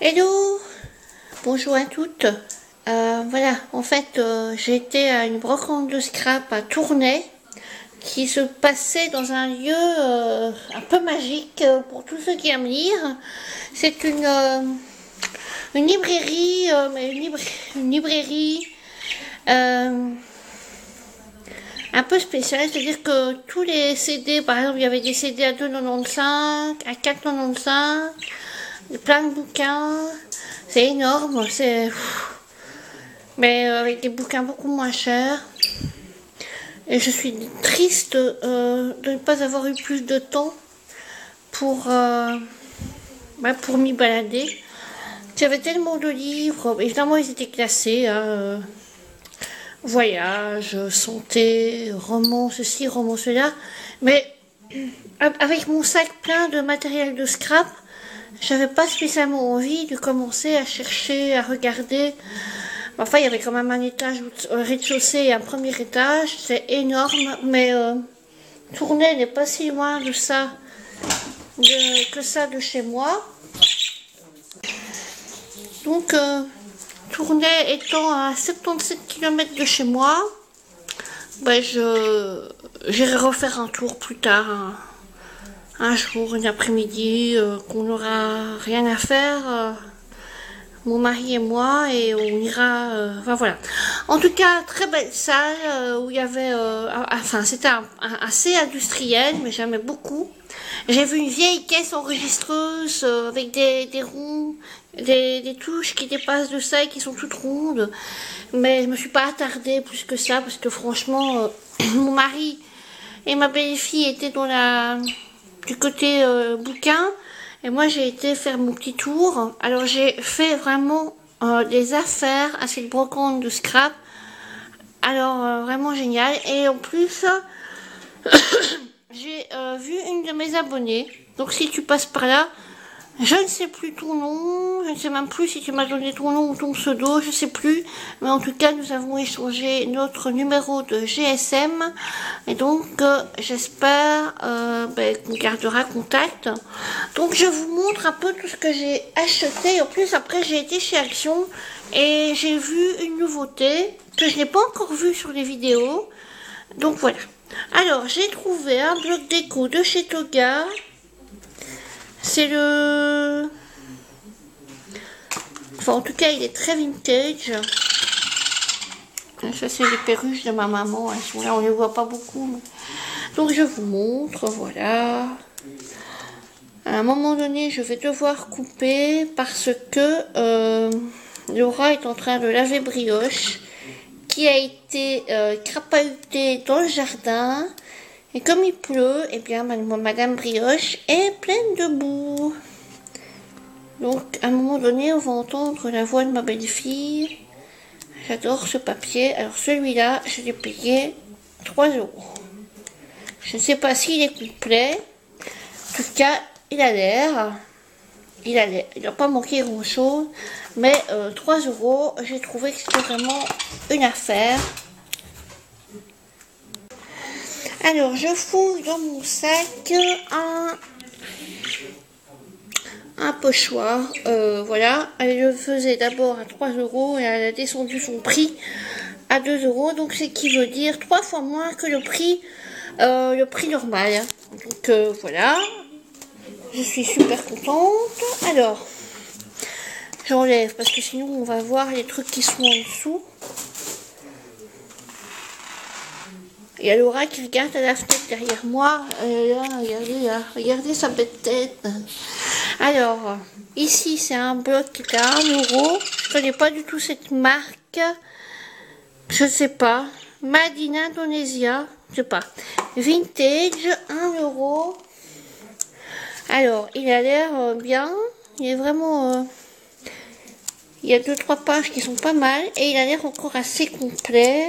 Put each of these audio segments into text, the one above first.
Hello, bonjour à toutes. Voilà, en fait, j'ai été à une brocante de scrap à Tournai qui se passait dans un lieu un peu magique pour tous ceux qui aiment lire. C'est une librairie, mais une librairie un peu spéciale, c'est-à-dire que tous les CD, par exemple, il y avait des CD à 2,95, à 4,95, plein de bouquins, c'est énorme, mais avec des bouquins beaucoup moins chers. Et je suis triste de ne pas avoir eu plus de temps pour m'y balader. J'avais tellement de livres, évidemment ils étaient classés, voyage, santé, roman ceci, roman cela, mais avec mon sac plein de matériel de scrap, j'avais pas spécialement envie de commencer à chercher, à regarder. Enfin, il y avait quand même un étage, un rez-de-chaussée et un premier étage, c'est énorme, mais Tournai n'est pas si loin de ça, que ça de chez moi. Donc, Tournai étant à 77 km de chez moi, ben j'irai refaire un tour plus tard, un jour, une après-midi, qu'on n'aura rien à faire. Mon mari et moi, et on ira, enfin voilà. En tout cas, très belle salle où il y avait, enfin c'était assez industriel, mais j'aimais beaucoup. J'ai vu une vieille caisse enregistreuse avec des ronds, des touches qui dépassent de ça et qui sont toutes rondes. Mais je me suis pas attardée plus que ça parce que franchement, mon mari et ma belle-fille étaient du côté bouquin. Et moi, j'ai été faire mon petit tour. Alors, j'ai fait vraiment des affaires à cette brocante de scrap. Alors, vraiment génial. Et en plus, j'ai vu une de mes abonnées. Donc, si tu passes par là, je ne sais plus ton nom. Je ne sais même plus si tu m'as donné ton nom ou ton pseudo. Je ne sais plus. Mais en tout cas, nous avons échangé notre numéro de GSM. Et donc, j'espère qu'on gardera contact. Donc, je vous montre un peu tout ce que j'ai acheté. En plus, après, j'ai été chez Action et j'ai vu une nouveauté que je n'ai pas encore vue sur les vidéos. Donc, voilà. Alors, j'ai trouvé un bloc déco de chez Toga. C'est le... Enfin, en tout cas, il est très vintage. Ça, c'est les perruches de ma maman. Elles sont là, on ne les voit pas beaucoup. Mais... Donc, je vous montre, voilà. À un moment donné, je vais devoir couper parce que Laura est en train de laver Brioche, qui a été crapahutée dans le jardin. Et comme il pleut, eh bien, Madame Brioche est pleine de boue. Donc, à un moment donné, on va entendre la voix de ma belle-fille. J'adore ce papier. Alors, celui-là, je l'ai payé 3 €. Je ne sais pas s'il est complet. En tout cas, il a l'air. Il n'a pas manqué grand-chose. Mais 3 €, j'ai trouvé que c'était vraiment une affaire. Alors, je fouille dans mon sac un pochoir. Voilà, elle le faisait d'abord à 3 € et elle a descendu son prix à 2 €. Donc, c'est qui veut dire 3 fois moins que le prix normal. Donc, voilà. Je suis super contente. Alors, j'enlève parce que sinon, on va voir les trucs qui sont en dessous. Il y a Laura qui regarde à la fenêtre derrière moi. Là, regardez sa bête tête. Alors, ici, c'est un bloc qui est à 1 €. Je ne connais pas du tout cette marque. Je ne sais pas. Made in Indonesia. Je ne sais pas. Vintage, 1 €. Alors, il a l'air bien. Il est vraiment... il y a 2-3 pages qui sont pas mal. Et il a l'air encore assez complet.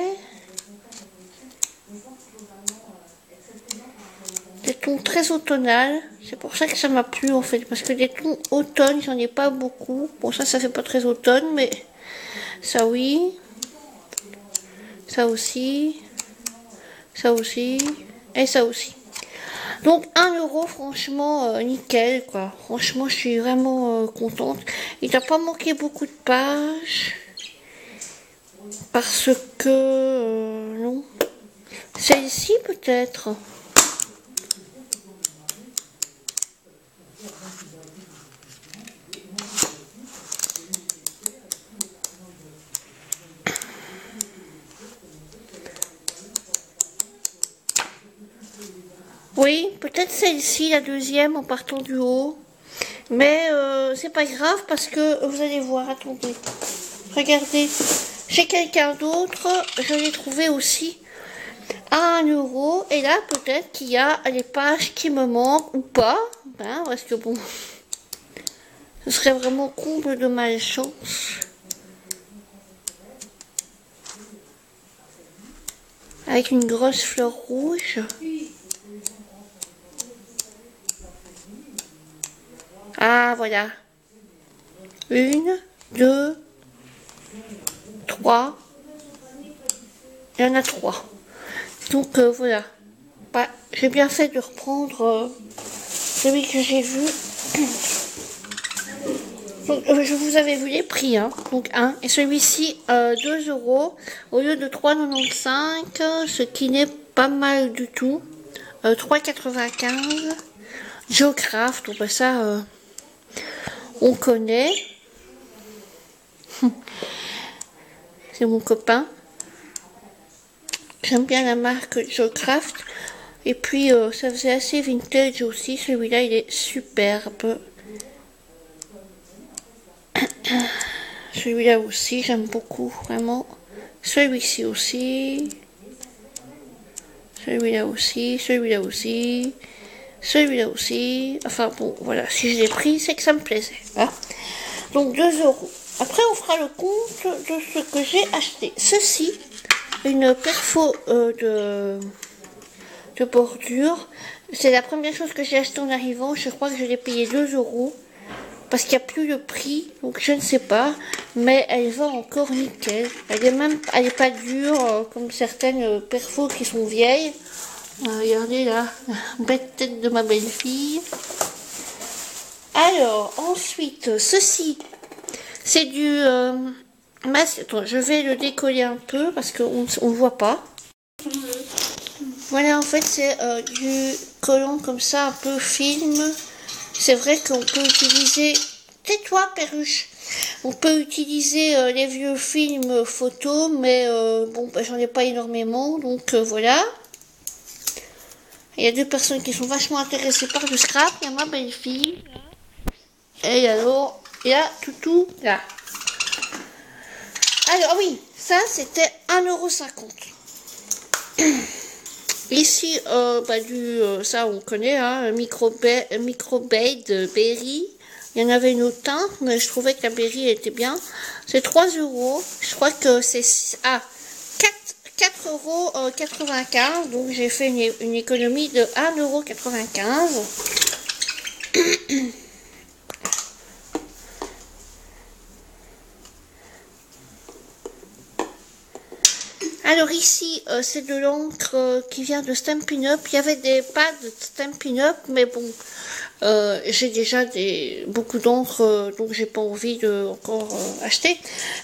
Des tons très automnales, c'est pour ça que ça m'a plu en fait, parce que des tons automne, j'en ai pas beaucoup. Bon, ça fait pas très automne, mais ça oui, ça aussi, et ça aussi. Donc 1 euro, franchement, nickel, quoi. Franchement, je suis vraiment contente. Il n'a pas manqué beaucoup de pages. Parce que... non. Celle-ci, peut-être. Oui, peut-être celle-ci, la deuxième, en partant du haut. Mais c'est pas grave parce que vous allez voir, attendez. Regardez, chez quelqu'un d'autre, je l'ai trouvé aussi à 1 euro. Et là, peut-être qu'il y a les pages qui me manquent ou pas. Hein, parce que bon, ce serait vraiment comble de malchance. Avec une grosse fleur rouge. Ah, voilà. 1, 2, 3. Il y en a 3. Donc, voilà. Bah, j'ai bien fait de reprendre celui que j'ai vu. Donc, je vous avais vu les prix. Hein. Donc, 1. Et celui-ci, 2 euros au lieu de 3,95, ce qui n'est pas mal du tout. 3,95. Geocraft, donc ça... on connaît. C'est mon copain. J'aime bien la marque Geocraft. Et puis, ça faisait assez vintage aussi. Celui-là, il est superbe. Celui-là aussi, j'aime beaucoup, vraiment. Celui-ci aussi. Celui-là aussi. Celui-là aussi. Celui-là aussi. Enfin, bon, voilà. Si je l'ai pris, c'est que ça me plaisait. Hein. Donc 2 euros. Après, on fera le compte de ce que j'ai acheté. Ceci, une perfo de bordure. C'est la première chose que j'ai acheté en arrivant. Je crois que je l'ai payé 2 euros. Parce qu'il n'y a plus le prix. Donc je ne sais pas. Mais elle va encore nickel. Elle est pas dure comme certaines perfos qui sont vieilles. Regardez là. Bête tête de ma belle-fille. Alors, ensuite, ceci. C'est du masque. Attends, je vais le décoller un peu parce qu'on ne voit pas. Voilà, en fait, c'est du collant comme ça, un peu film. C'est vrai qu'on peut utiliser... Tais-toi, perruche. On peut utiliser les vieux films photos, mais bon, bah, j'en ai pas énormément, donc voilà. Il y a 2 personnes qui sont vachement intéressées par le scrap. Il y a ma belle-fille. Et alors, il y a Toutou là. Alors oui, ça c'était 1,50 €. Ici, bah, ça on connaît, hein, Microbade Berry. Il y en avait une autre teinte, mais je trouvais que la Berry était bien. C'est 3 euros. Je crois que c'est 4,95 €. Donc j'ai fait une économie de 1,95 €. Alors ici, c'est de l'encre qui vient de Stampin' Up. Il y avait des pads de Stampin' Up, mais bon, j'ai déjà beaucoup d'encre, donc j'ai pas envie de encore acheter.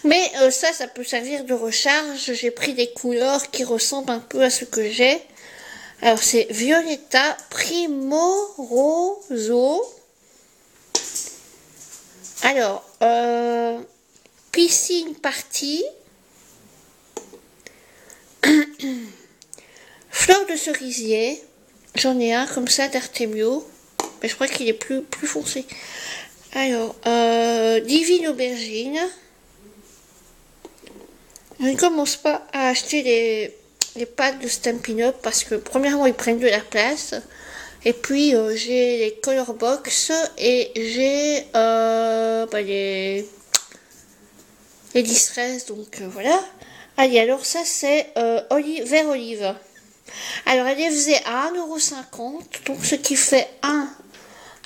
Mais ça peut servir de recharge. J'ai pris des couleurs qui ressemblent un peu à ce que j'ai. Alors c'est Violetta Primoroso. Alors, Piscine Party. Fleur de cerisier, j'en ai un comme ça d'Artemio, mais je crois qu'il est plus foncé. Alors, Divine Aubergine. Je ne commence pas à acheter les pads de Stampin' Up parce que premièrement ils prennent de la place, et puis j'ai les Color Box et j'ai bah, les Distress, donc voilà. Allez, alors ça c'est vert olive. Alors elle les faisait à 1,50 €, donc ce qui fait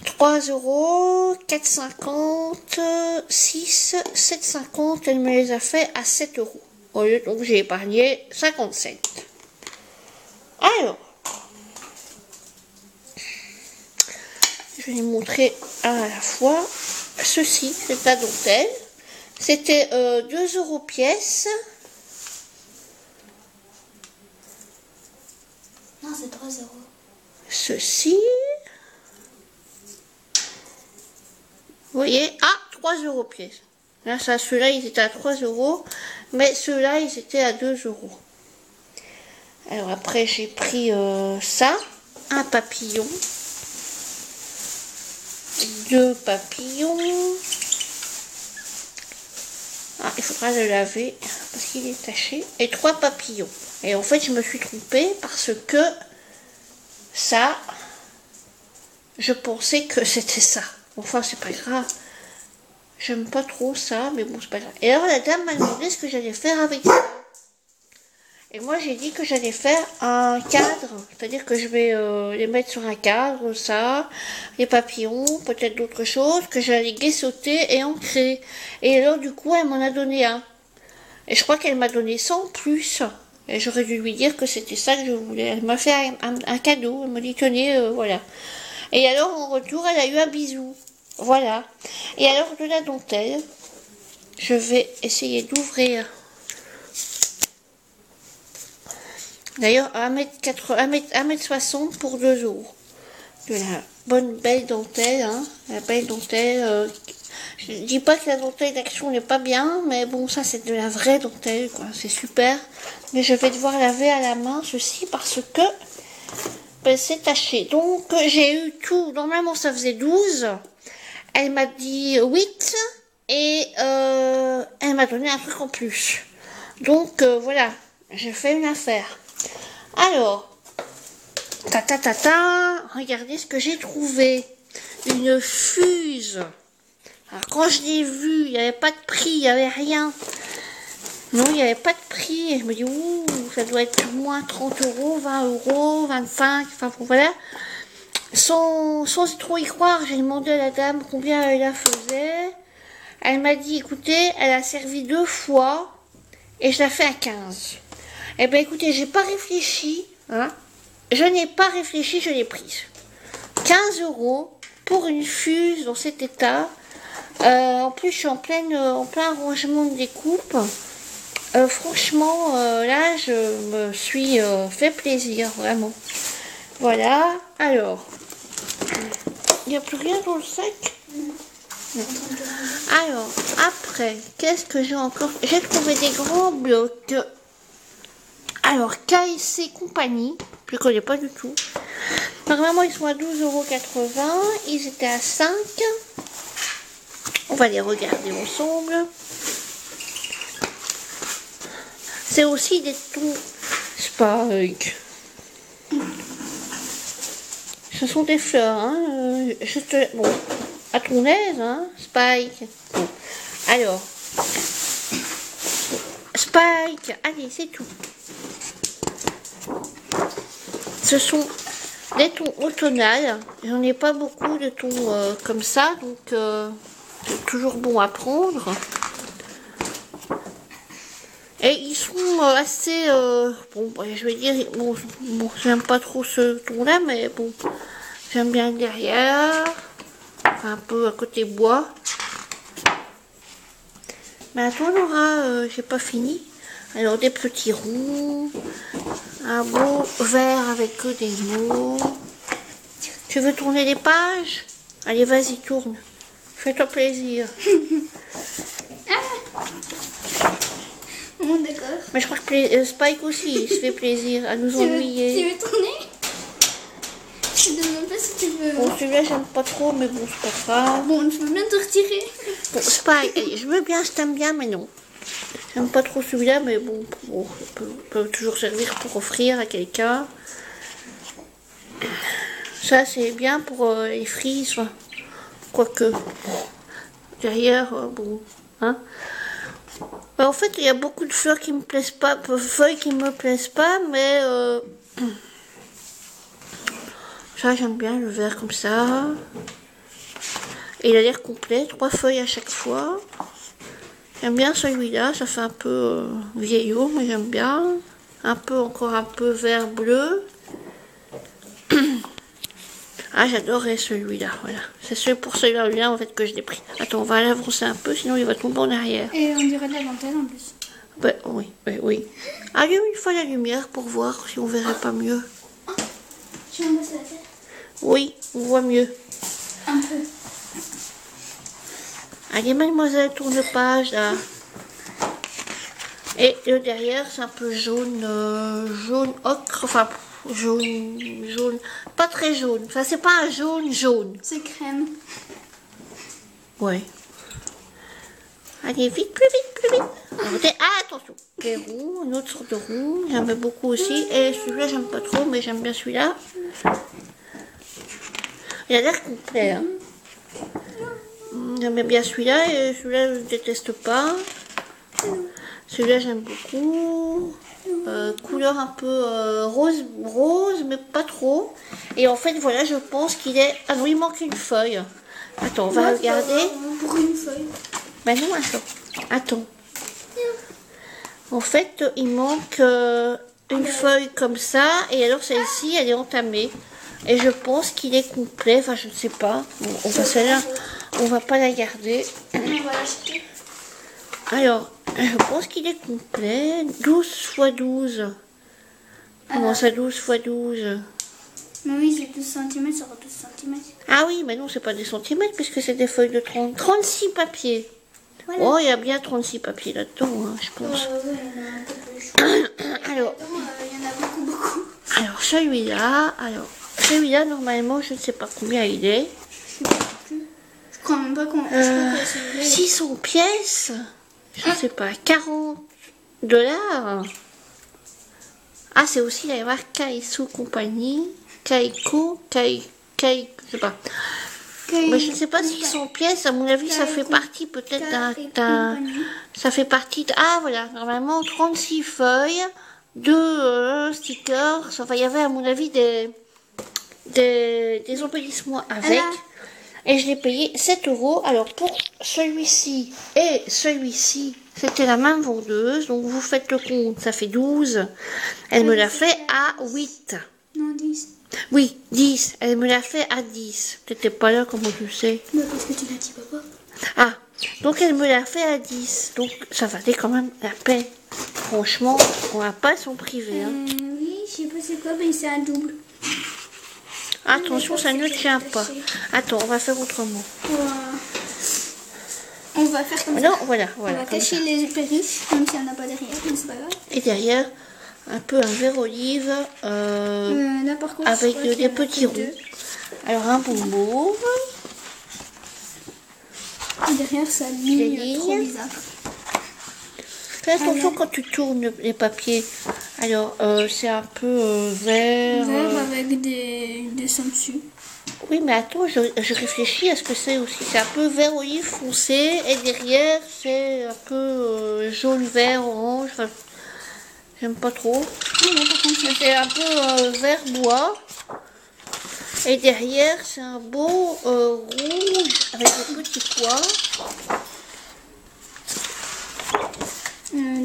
3 €, 4,50 €, 6, 7,50 €. Elle me les a fait à 7 €. Au lieu, donc j'ai épargné 50 cents. Alors, je vais vous montrer à la fois. Ceci, c'est la dentelle. C'était 2 € pièce. Non, c'est 3 €. Ceci. Vous voyez, 3 € pièce. Là, ça, ceux-là, ils étaient à 3 €, mais ceux-là, ils étaient à 2 €. Alors après, j'ai pris ça, un papillon, 2 papillons. Il faudra le laver parce qu'il est taché. Et 3 papillons. Et en fait, je me suis trompée parce que ça, je pensais que c'était ça. Enfin, c'est pas grave. J'aime pas trop ça, mais bon, c'est pas grave. Et alors, la dame m'a demandé ce que j'allais faire avec ça. Et moi, j'ai dit que j'allais faire un cadre. C'est-à-dire que je vais les mettre sur un cadre, ça, les papillons, peut-être d'autres choses, que j'allais guessauter et ancrer. Et alors, du coup, elle m'en a donné un. Et je crois qu'elle m'a donné 100 plus. Et j'aurais dû lui dire que c'était ça que je voulais. Elle m'a fait un cadeau. Elle m'a dit, tenez, voilà. Et alors, en retour, elle a eu un bisou. Voilà. Et alors, de la dentelle, je vais essayer d'ouvrir. D'ailleurs, 1,60 m pour 2 €. De la bonne belle dentelle, hein. La belle dentelle. Je dis pas que la dentelle d'Action n'est pas bien, mais bon, ça c'est de la vraie dentelle, quoi. C'est super. Mais je vais devoir laver à la main ceci parce que ben, c'est taché. Donc, j'ai eu tout. Normalement, ça faisait 12. Elle m'a dit 8 et elle m'a donné un truc en plus. Donc, voilà. J'ai fait une affaire. Alors, regardez ce que j'ai trouvé. Une fuse. Alors, quand je l'ai vue, il n'y avait pas de prix, il n'y avait rien. Non, il n'y avait pas de prix. Et je me dis, ouh, ça doit être moins 30 €, 20 €, 25, enfin bon, voilà. Sans trop y croire, j'ai demandé à la dame combien elle la faisait. Elle m'a dit, écoutez, elle a servi 2 fois et je la fais à 15. Eh bien, écoutez, j'ai pas réfléchi, hein. Je n'ai pas réfléchi, je l'ai prise. 15 € pour une fuse dans cet état. En plus, je suis en plein rangement de découpe. Franchement, là, je me suis fait plaisir, vraiment. Voilà. Alors, il n'y a plus rien dans le sac. Non. Alors, après, qu'est-ce que j'ai encore? J'ai trouvé des grands blocs. Alors, KSC Compagnie, je ne connais pas du tout. Normalement, ils sont à 12,80 €. Ils étaient à 5. On va les regarder ensemble. C'est aussi des tons Spike. Ce sont des fleurs, hein. Bon, à ton aise, hein, Spike. Bon. Alors, Spike, allez, c'est tout. Ce sont des tons automnales. J'en ai pas beaucoup de tons comme ça, donc c'est toujours bon à prendre. Et ils sont assez... bon, je vais dire... Bon j'aime pas trop ce ton-là, mais bon, j'aime bien le derrière. Enfin, un peu à côté bois. Mais attends, Laura, j'ai pas fini. Alors, des petits ronds. Un beau vert avec que des mots. Tu veux tourner les pages? Allez, vas-y, tourne. Fais-toi plaisir. Bon, d'accord. Mais je crois que Spike aussi, il se fait plaisir à nous ennuyer. Tu veux tourner? Je te demande pas si tu veux. Bon, celui-là, j'aime pas trop, mais bon, c'est pas grave. Bon, tu peux bien te retirer. Bon, Spike, allez, je veux bien, je t'aime bien, mais non. J'aime pas trop celui-là, mais bon, ça peut toujours servir pour offrir à quelqu'un. Ça, c'est bien pour les frises, quoique. Derrière, bon, hein. En fait, il y a beaucoup de fleurs qui me plaisent pas, feuilles qui me plaisent pas, mais ça j'aime bien le vert comme ça. Et il a l'air complet, 3 feuilles à chaque fois. J'aime bien celui-là, ça fait un peu vieillot, mais j'aime bien. Encore un peu vert bleu. Ah, j'adorais celui-là, voilà. C'est pour celui-là en fait que je l'ai pris. Attends, on va l'avancer un peu, sinon il va tomber en arrière. Et on dirait de la dentelle en plus. Ben oui, ben oui. Allez une fois la lumière pour voir si on verrait pas mieux. Tu m'en passes la tête? Oui, on voit mieux. Un peu. Allez, mademoiselle, tourne page là. Et le derrière, c'est un peu jaune, jaune ocre, enfin jaune, pas très jaune. Enfin, c'est pas un jaune. C'est crème. Ouais. Allez, vite, plus vite. Ah, attention. Des roues, une autre sorte de roue. J'aime beaucoup aussi. Et celui-là, j'aime pas trop, mais j'aime bien celui-là. Il a l'air complet. Hein. J'aime bien celui-là et celui-là, je ne déteste pas. Celui-là, j'aime beaucoup. Couleur un peu rose, mais pas trop. Et en fait, voilà, je pense qu'il est... Ah non, il manque une feuille. Attends, on va regarder. Pour une feuille. Ben non, attends. En fait, il manque une feuille comme ça. Et alors, celle-ci, elle est entamée. Et je pense qu'il est complet. Enfin, je ne sais pas. Bon, on va celle-là, on va pas la garder. On va l'acheter. Alors, je pense qu'il est complet. 12 x 12. Comment ça, 12 x 12? Mais oui, c'est 12 cm sur 12 cm. Ah oui, mais non, c'est pas des centimètres puisque c'est des feuilles de 36 papiers. Voilà. Oh, il y a bien 36 papiers là-dedans, hein, je pense. Ouais, il y en a un peu plus. Alors, Il y en a beaucoup. alors celui-là, normalement, je ne sais pas combien il est. Je sais plus. Je crois même pas qu'on... je crois que celui-là, 600 pièces, je ne sais pas, 40 $. Ah, c'est aussi la marque Kaisu Compagnie, Kaiko, je sais pas. Mais je ne sais pas si 100 pièces, à mon avis, ça fait partie peut-être d'un... Ça fait partie de... Ah, voilà, normalement, 36 feuilles, 2 stickers. Enfin, il y avait, à mon avis, des embellissements avec. Et je l'ai payé 7 €. Alors, pour celui-ci et celui-ci, c'était la même vendeuse. Donc, vous faites le compte, ça fait 12. Elle me l'a fait à 8. Non, 10. Oui, 10. Elle me l'a fait à 10. T'étais pas là, comment tu sais? Mais parce que tu l'as dit, papa. Ah, donc elle me l'a fait à 10. Donc, ça valait quand même la peine. Franchement, on va pas s'en priver. Hein. Oui, je sais pas c'est quoi, mais c'est un double. Attention, ça ne tient pas. Attends, on va faire autrement. On va faire comme ça. Non, voilà. On va comme cacher ça. les périphes, même s'il n'y en a pas derrière, mais c'est pas grave. Et derrière, un peu un verre olive Là, par contre, avec je crois qu'il y des en a petits que deux. ronds. Alors, un bon mauve. Et derrière, ça Des lit lignes. trop bizarre. Fais attention quand tu tournes les papiers. Alors, c'est un peu vert. Vert avec des sons dessus. Oui, mais attends, je réfléchis à ce que c'est aussi. C'est un peu vert olive foncé et derrière, c'est un peu jaune, vert, orange. Enfin, j'aime pas trop. Non, par contre, C'est un peu vert bois. Et derrière, c'est un beau rouge avec des petits pois.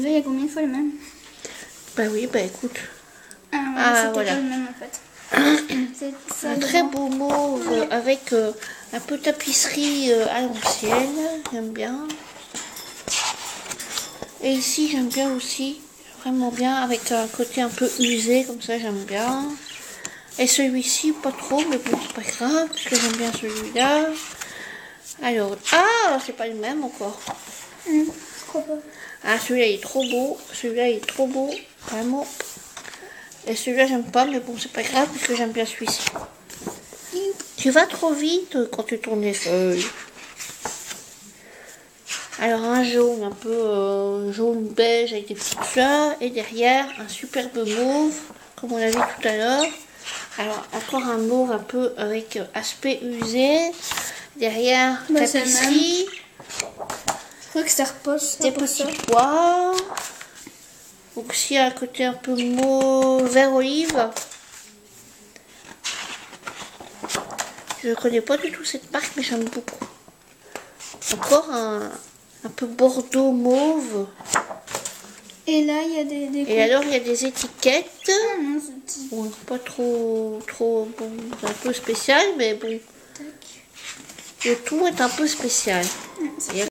là, il y a combien de fois le même? Bah oui, bah écoute. Ah, c'était voilà. pas le même en fait. C'est ça, Un très beau mauve avec un peu tapisserie à l'ancienne. J'aime bien. Et ici, j'aime bien aussi. Vraiment bien. Avec un côté un peu usé, comme ça, j'aime bien. Et celui-ci, pas trop, mais bon, c'est pas grave, parce que j'aime bien celui-là. Alors, ah, c'est pas le même encore. Je crois pas. Ah, celui-là, il est trop beau. Celui-là, il est trop beau. Vraiment. Et celui-là, j'aime pas, mais bon, c'est pas grave, parce que j'aime bien celui-ci. Tu vas trop vite quand tu tournes les feuilles. Alors, un jaune, un peu jaune beige avec des petites fleurs. Et derrière, un superbe mauve, comme on l'a vu tout à l'heure. Alors, encore un mauve un peu avec aspect usé. Derrière, Bah, c'est tapisserie. Je crois que ça repose. Des petits pois. Donc, s'il y a un côté un peu mauve, vert olive. Je ne connais pas du tout cette marque, mais j'aime beaucoup. Encore un peu bordeaux mauve. Et là, il y a des Et alors, il y a des étiquettes. Ah non, c'est... Bon, pas trop, bon, c'est un peu spécial, mais bon. Tac. Le tout est un peu spécial. Ah, ça Il y a